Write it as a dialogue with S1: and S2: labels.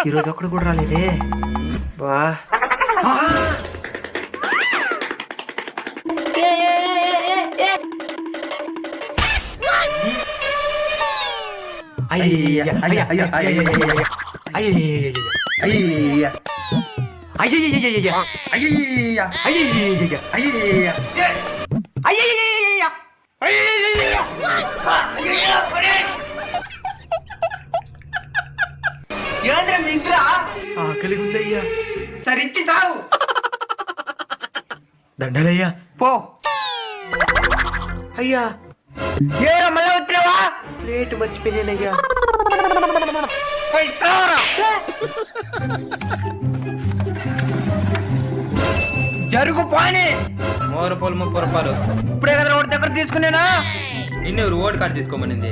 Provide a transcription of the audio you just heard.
S1: ఈరోజు ఒక్కడు కూడా రాలేదే బా. ఆకలి ఉందయ్యా.
S2: సరిచ్చి సాగు.
S1: దండలయ్యా.
S2: పో.
S1: అయ్యా
S2: ఏరా మళ్ళా వచ్చావా?
S1: ప్లేట్ మర్చిపోయానయ్యా.
S2: పోయి సావరా. జరుగు పోనీ.
S3: 3 రూపాయలు 30 రూపాయలు.
S2: ఇప్పుడే కదా ఒకటి దగ్గర తీసుకునేనా?
S3: నిన్నెవరు ఓటు కార్డు తీసుకోమనింది?